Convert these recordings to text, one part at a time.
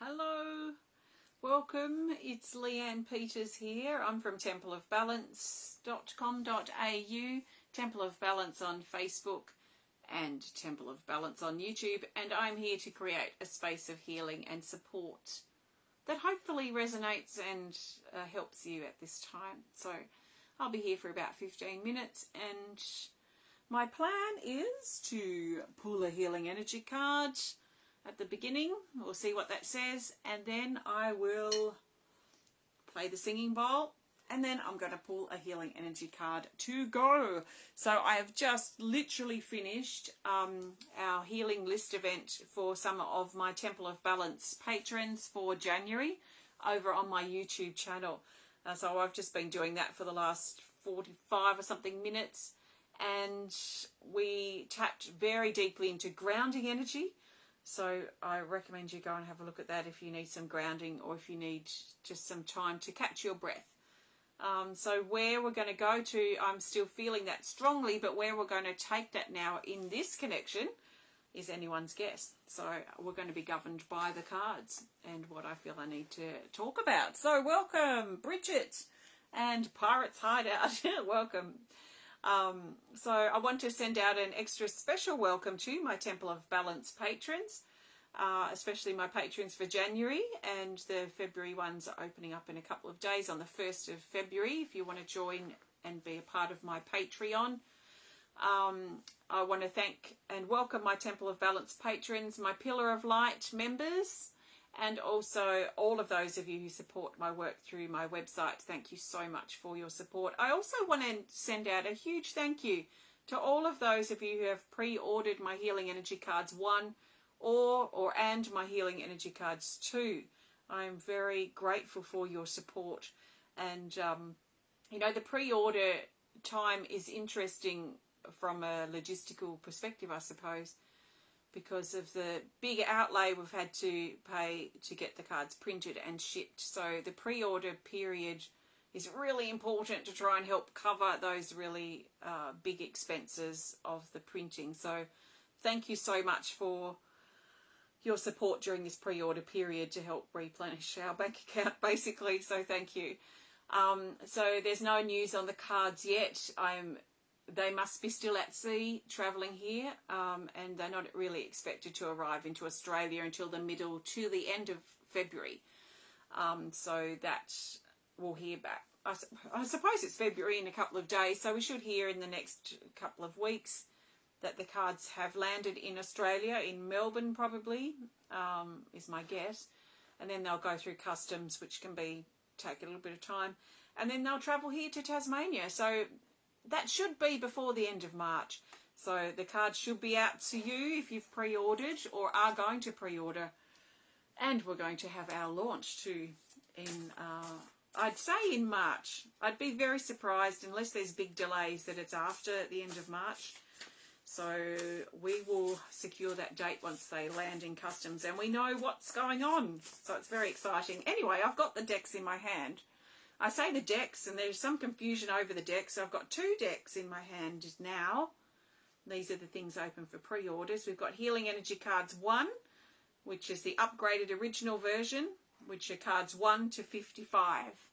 Hello, welcome. It's Leanne Peters here. I'm from templeofbalance.com.au, Temple of Balance on Facebook and Temple of Balance on YouTube, and I'm here to create a space of healing and support that hopefully resonates and helps you at this time. So I'll be here for about 15 minutes, and my plan is to pull a healing energy card at the beginning. We'll see what that says, and then I will play the singing bowl, and then I'm going to pull a healing energy card to go. So I have just literally finished our healing list event for some of my Temple of Balance patrons for January over on my YouTube channel. So I've just been doing that for the last 45 or something minutes, and we tapped very deeply into grounding energy. So I recommend you go and have a look at that if you need some grounding or if you need just some time to catch your breath. So where we're going to go to, I'm still feeling that strongly, but where we're going to take that now in this connection is anyone's guess. So we're going to be governed by the cards and what I feel I need to talk about. So welcome, Bridget and Pirates Hideout. Welcome. So I want to send out an extra special welcome to my Temple of Balance patrons, especially my patrons for January, and the February ones are opening up in a couple of days on the 1st of February if you want to join and be a part of my Patreon. I want to thank and welcome my Temple of Balance patrons, my Pillar of Light members, and also all of those of you who support my work through my website. Thank you so much for your support. I also want to send out a huge thank you to all of those of you who have pre-ordered my Healing Energy Cards 1 and my Healing Energy Cards 2. I'm very grateful for your support. And, you know, the pre-order time is interesting from a logistical perspective, I suppose, because of the big outlay we've had to pay to get the cards printed and shipped. So the pre-order period is really important to try and help cover those really big expenses of the printing. So thank you so much for your support during this pre-order period to help replenish our bank account, basically. So thank you. So there's no news on the cards yet. They must be still at sea travelling here, and they're not really expected to arrive into Australia until the middle to the end of February. So that we'll hear back. I suppose it's February in a couple of days, so we should hear in the next couple of weeks that the cards have landed in Australia, in Melbourne probably, is my guess. And then they'll go through customs, which can take a little bit of time. And then they'll travel here to Tasmania. So that should be before the end of March. So the cards should be out to you if you've pre-ordered or are going to pre-order. And we're going to have our launch too in, I'd say in March. I'd be very surprised, unless there's big delays, that it's after the end of March. So we will secure that date once they land in customs and we know what's going on. So it's very exciting. Anyway, I've got the decks in my hand. I say the decks, and there's some confusion over the decks. I've got 2 decks in my hand now. These are the things open for pre-orders. We've got Healing Energy Cards 1, which is the upgraded original version, which are cards 1 to 55.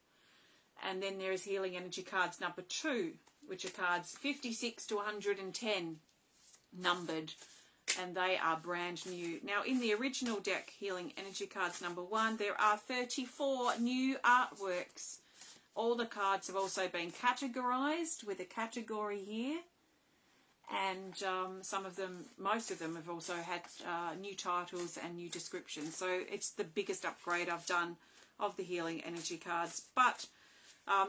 And then there is Healing Energy Cards number 2, which are cards 56 to 110 numbered, and they are brand new. Now, in the original deck, Healing Energy Cards number 1, there are 34 new artworks. All the cards have also been categorized with a category here, and most of them have also had new titles and new descriptions. So it's the biggest upgrade I've done of the Healing Energy Cards. But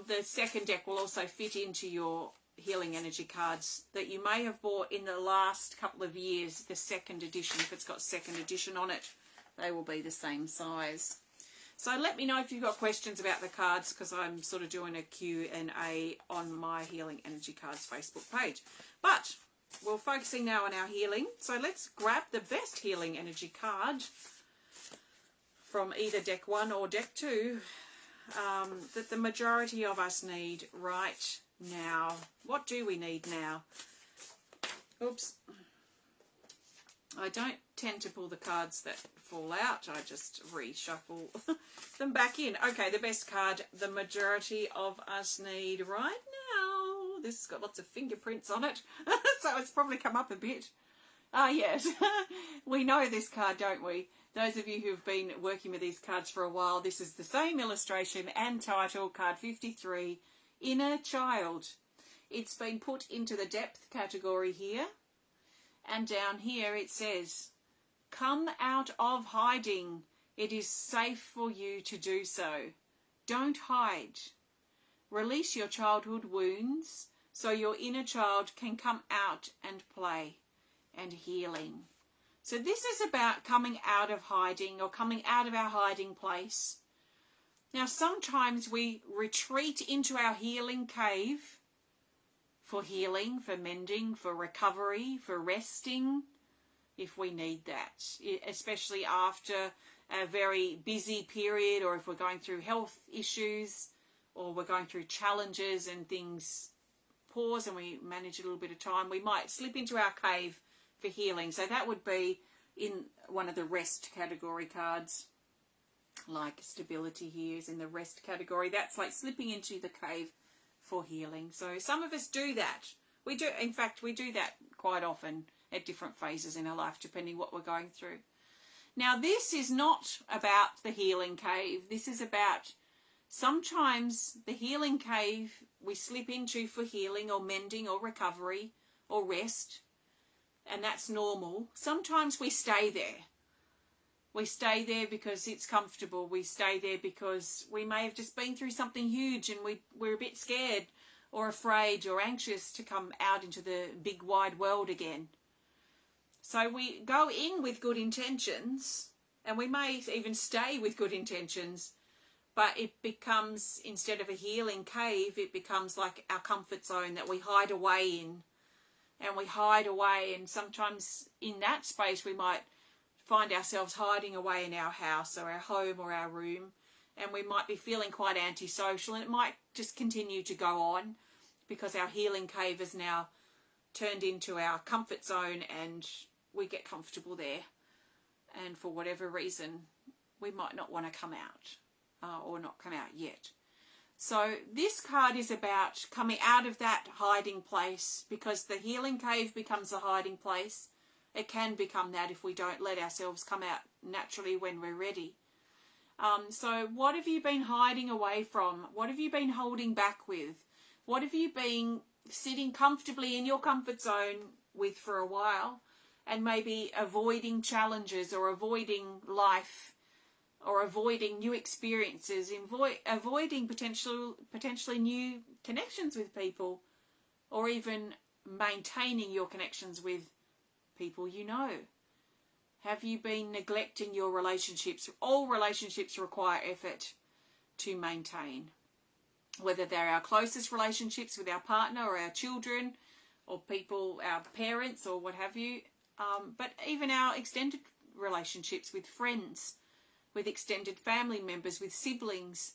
the second deck will also fit into your Healing Energy Cards that you may have bought in the last couple of years, the second edition. If it's got second edition on it, they will be the same size. So let me know if you've got questions about the cards, because I'm sort of doing a Q&A on my Healing Energy Cards Facebook page. But we're focusing now on our healing. So let's grab the best Healing Energy card from either deck 1 or deck 2 that the majority of us need right now. What do we need now? Oops. I don't tend to pull the cards that fall out. I just reshuffle them back in. Okay, the best card the majority of us need right now. This has got lots of fingerprints on it, so it's probably come up a bit. Ah, yes. We know this card, don't we? Those of you who've been working with these cards for a while, this is the same illustration and title, card 53, Inner Child. It's been put into the depth category here. And down here it says, come out of hiding. It is safe for you to do so. Don't hide. Release your childhood wounds so your inner child can come out and play, and healing. So this is about coming out of hiding, or coming out of our hiding place. Now sometimes we retreat into our healing cave for healing, for mending, for recovery, for resting, if we need that, especially after a very busy period, or if we're going through health issues, or we're going through challenges and things pause and we manage a little bit of time, we might slip into our cave for healing. So that would be in one of the rest category cards, like stability here is in the rest category. That's like slipping into the cave for healing. So some of us do that. We do, in fact, we do that quite often at different phases in our life, depending what we're going through. Now, this is not about the healing cave. This is about sometimes the healing cave we slip into for healing or mending or recovery or rest, and that's normal. Sometimes we stay there. We stay there because it's comfortable. We stay there because we may have just been through something huge and we're a bit scared or afraid or anxious to come out into the big wide world again. So we go in with good intentions, and we may even stay with good intentions, but it becomes, instead of a healing cave, it becomes like our comfort zone that we hide away in. And we hide away, and sometimes in that space we might find ourselves hiding away in our house or our home or our room, and we might be feeling quite antisocial, and it might just continue to go on because our healing cave is now turned into our comfort zone, and we get comfortable there, and for whatever reason we might not want to come out or not come out yet. So this card is about coming out of that hiding place, because the healing cave becomes a hiding place. It can become that if we don't let ourselves come out naturally when we're ready. So what have you been hiding away from? What have you been holding back with? What have you been sitting comfortably in your comfort zone with for a while, and maybe avoiding challenges or avoiding life or avoiding new experiences, avoiding potentially new connections with people, or even maintaining your connections with people you know? Have you been neglecting your relationships? All relationships require effort to maintain, whether they're our closest relationships with our partner or our children or people, our parents or what have you, but even our extended relationships with friends, with extended family members, with siblings,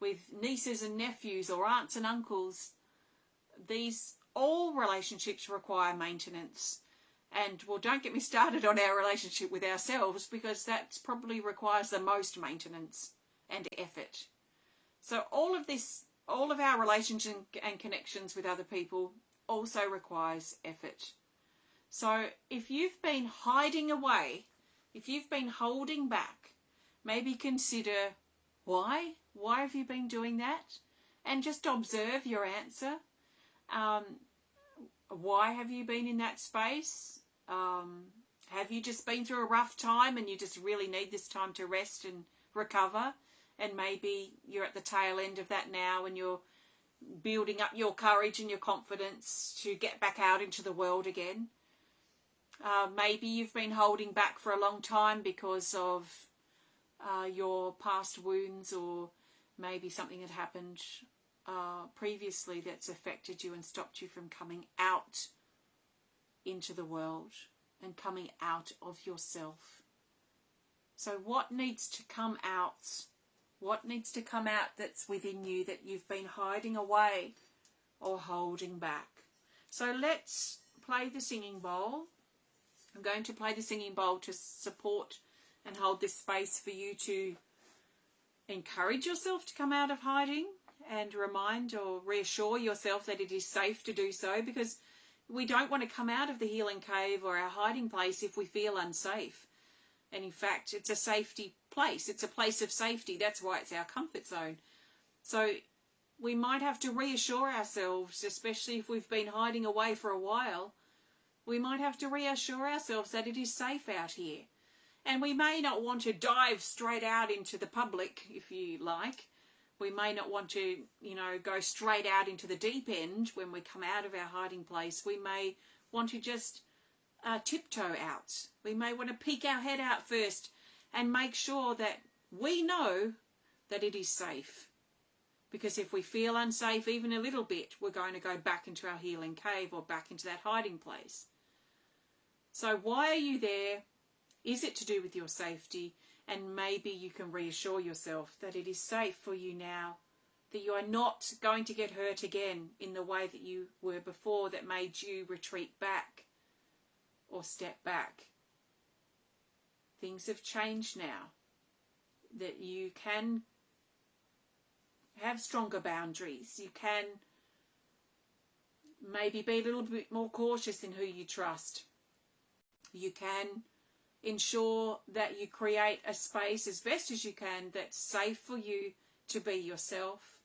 with nieces and nephews or aunts and uncles. These all relationships require maintenance. And, well, don't get me started on our relationship with ourselves, because that probably requires the most maintenance and effort. So all of this, all of our relationships and connections with other people also requires effort. So if you've been hiding away, if you've been holding back, maybe consider why. Why have you been doing that? And just observe your answer. Why have you been in that space? Have you just been through a rough time and you just really need this time to rest and recover? And maybe you're at the tail end of that now, and you're building up your courage and your confidence to get back out into the world again. Maybe you've been holding back for a long time because of your past wounds, or maybe something had happened previously that's affected you and stopped you from coming out into the world and coming out of yourself. So what needs to come out? What needs to come out that's within you that you've been hiding away or holding back? So let's play the singing bowl. I'm going to play the singing bowl to support and hold this space for you to encourage yourself to come out of hiding and remind or reassure yourself that it is safe to do so, because we don't want to come out of the healing cave or our hiding place if we feel unsafe. And in fact, it's a safety place. It's a place of safety. That's why it's our comfort zone. So we might have to reassure ourselves, especially if we've been hiding away for a while, we might have to reassure ourselves that it is safe out here. And we may not want to dive straight out into the public, if you like. We may not want to, go straight out into the deep end when we come out of our hiding place. We may want to just tiptoe out. We may want to peek our head out first and make sure that we know that it is safe. Because if we feel unsafe even a little bit, we're going to go back into our healing cave or back into that hiding place. So why are you there? Is it to do with your safety? And maybe you can reassure yourself that it is safe for you now, that you are not going to get hurt again in the way that you were before that made you retreat back or step back. Things have changed now, that you can have stronger boundaries. You can maybe be a little bit more cautious in who you trust. You can ensure that you create a space as best as you can that's safe for you to be yourself.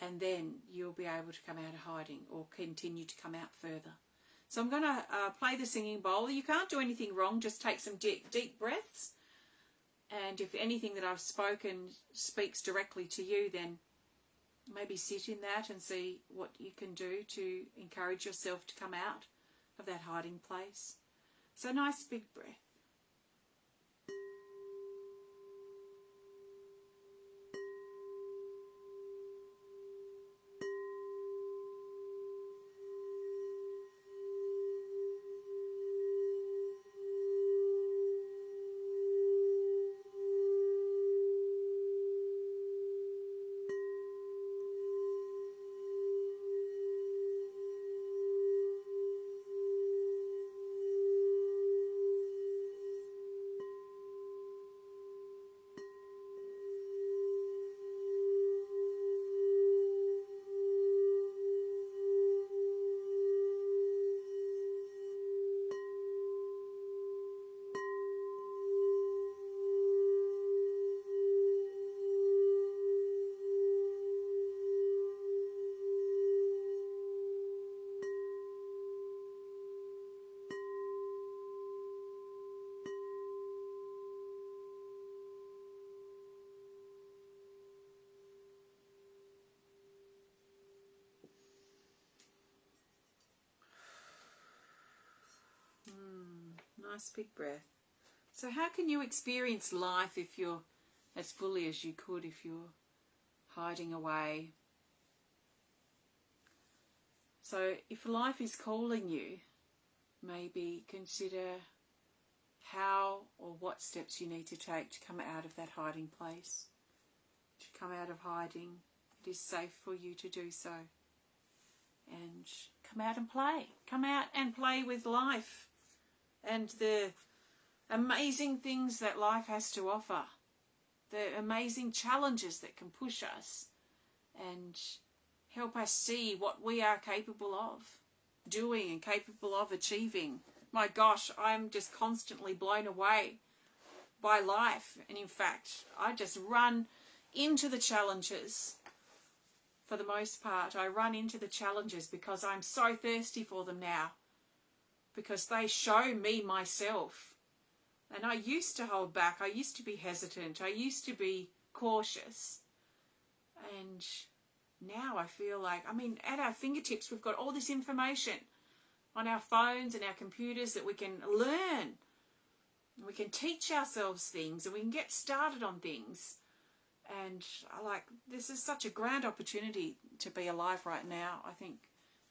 And then you'll be able to come out of hiding or continue to come out further. So I'm going to play the singing bowl. You can't do anything wrong. Just take some deep breaths. And if anything that I've spoken speaks directly to you, then maybe sit in that and see what you can do to encourage yourself to come out of that hiding place. So nice big breath. Nice big breath. So how can you experience life if you're as fully as you could if you're hiding away? So if life is calling you, maybe consider how or what steps you need to take to come out of that hiding place, to come out of hiding. It is safe for you to do so. And come out and play. Come out and play with life and the amazing things that life has to offer, the amazing challenges that can push us and help us see what we are capable of doing and capable of achieving. My gosh, I'm just constantly blown away by life. And in fact, I just run into the challenges. For the most part, I run into the challenges because I'm so thirsty for them now, because they show me myself. And I used to hold back. I used to be hesitant. I used to be cautious. And now I feel like, at our fingertips, we've got all this information on our phones and our computers that we can learn. We can teach ourselves things and we can get started on things. And this is such a grand opportunity to be alive right now. I think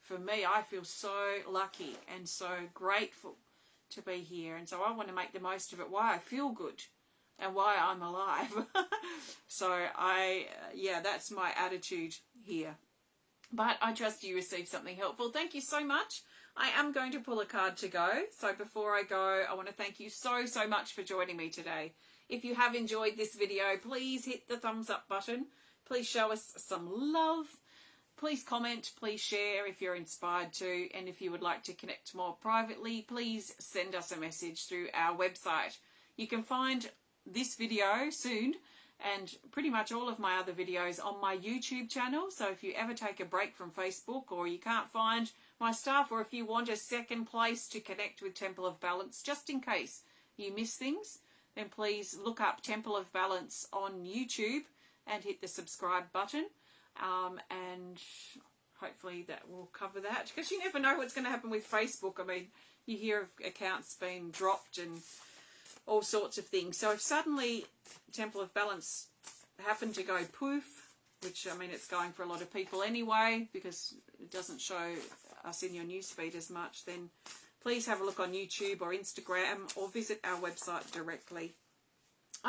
for me, I feel so lucky and so grateful to be here. And so I want to make the most of it, why I feel good and why I'm alive. So that's my attitude here. But I trust you received something helpful. Thank you so much. I am going to pull a card to go. So before I go, I want to thank you so much for joining me today. If you have enjoyed this video, please hit the thumbs up button. Please show us some love. Please comment, please share if you're inspired to. And if you would like to connect more privately, please send us a message through our website. You can find this video soon and pretty much all of my other videos on my YouTube channel. So if you ever take a break from Facebook, or you can't find my stuff, or if you want a second place to connect with Temple of Balance, just in case you miss things, then please look up Temple of Balance on YouTube and hit the subscribe button. And hopefully that will cover that, because you never know what's going to happen with Facebook. I mean, you hear of accounts being dropped and all sorts of things. So if suddenly Temple of Balance happened to go poof, which, I mean, it's going for a lot of people anyway, because it doesn't show us in your newsfeed as much, then please have a look on YouTube or Instagram, or visit our website directly.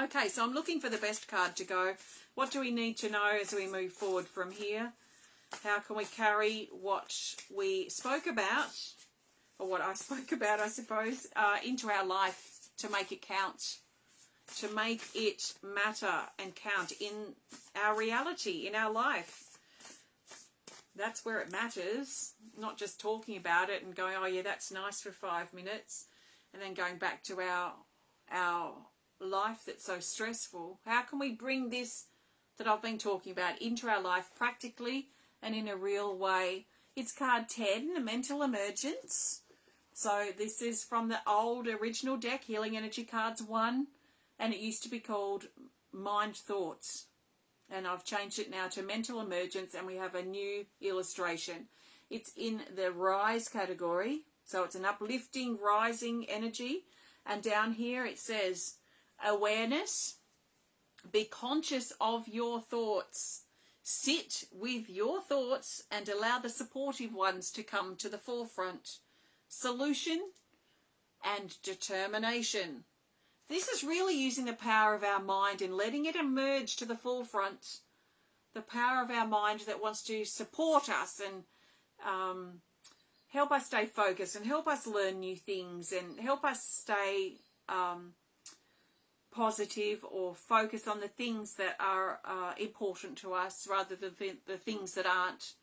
Okay, so I'm looking for the best card to go. What do we need to know as we move forward from here? How can we carry what we spoke about, or what I spoke about, I suppose, into our life, to make it count, to make it matter and count in our reality, in our life. That's where it matters, not just talking about it and going, oh yeah, that's nice for 5 minutes, and then going back to our life that's so stressful. How can we bring this that I've been talking about into our life practically and in a real way? It's card 10, the Mental Emergence. So this is from the old original deck, Healing Energy Cards 1, and it used to be called Mind Thoughts. And I've changed it now to Mental Emergence, and we have a new illustration. It's in the Rise category, so it's an uplifting, rising energy. And down here it says, awareness, be conscious of your thoughts. Sit with your thoughts and allow the supportive ones to come to the forefront. Solution and determination. This is really using the power of our mind and letting it emerge to the forefront. The power of our mind that wants to support us and help us stay focused and help us learn new things and help us stay positive, or focus on the things that are important to us rather than the things that aren't.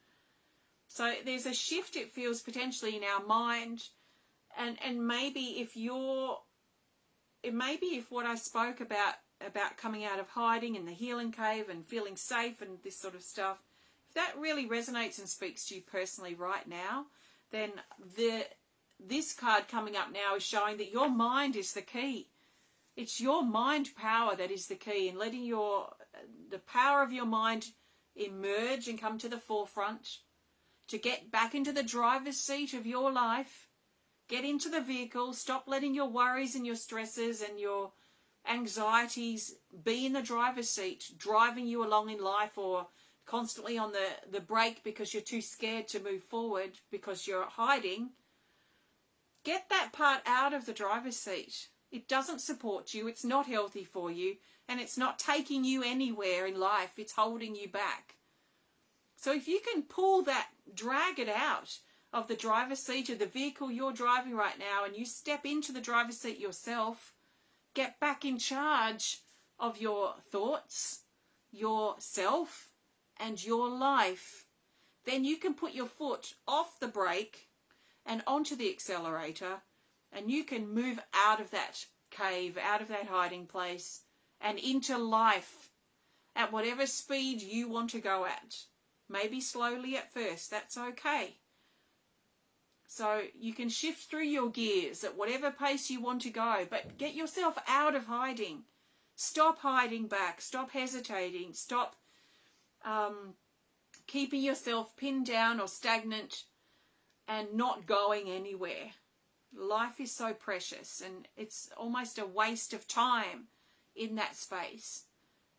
So there's a shift, it feels, potentially in our mind, and maybe if what I spoke about coming out of hiding in the healing cave and feeling safe and this sort of stuff, if that really resonates and speaks to you personally right now, then this card coming up now is showing that your mind is the key. It's your mind power that is the key, and letting the power of your mind emerge and come to the forefront. To get back into the driver's seat of your life, get into the vehicle, stop letting your worries and your stresses and your anxieties be in the driver's seat, driving you along in life, or constantly on the brake because you're too scared to move forward because you're hiding. Get that part out of the driver's seat. It doesn't support you, it's not healthy for you, and it's not taking you anywhere in life, it's holding you back. So if you can pull that, drag it out of the driver's seat of the vehicle you're driving right now, and you step into the driver's seat yourself, get back in charge of your thoughts, yourself, and your life, then you can put your foot off the brake and onto the accelerator, and you can move out of that cave, out of that hiding place, and into life at whatever speed you want to go at. Maybe slowly at first, that's okay. So you can shift through your gears at whatever pace you want to go, but get yourself out of hiding. Stop hiding back, stop hesitating, stop keeping yourself pinned down or stagnant and not going anywhere. Life is so precious, and it's almost a waste of time in that space.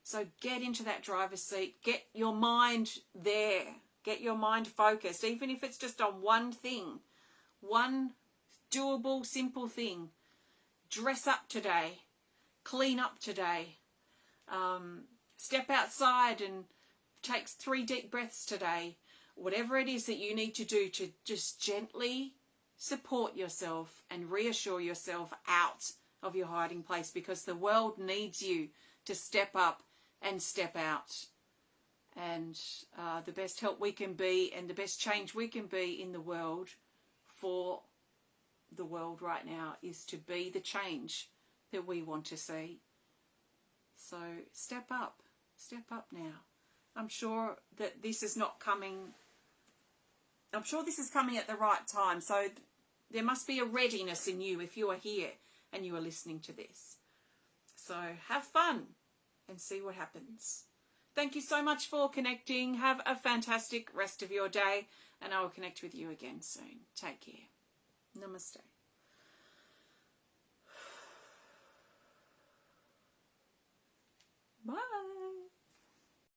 So get into that driver's seat, get your mind there, get your mind focused, even if it's just on one thing, one doable, simple thing. Dress up today, clean up today, step outside and take 3 deep breaths today. Whatever it is that you need to do to just gently support yourself and reassure yourself out of your hiding place, because the world needs you to step up and step out. And the best help we can be and the best change we can be in the world for the world right now is to be the change that we want to see. So step up now. I'm sure that this is not coming, I'm sure this is coming at the right time. So there must be a readiness in you if you are here and you are listening to this. So have fun and see what happens. Thank you so much for connecting. Have a fantastic rest of your day, and I will connect with you again soon. Take care. Namaste. Bye.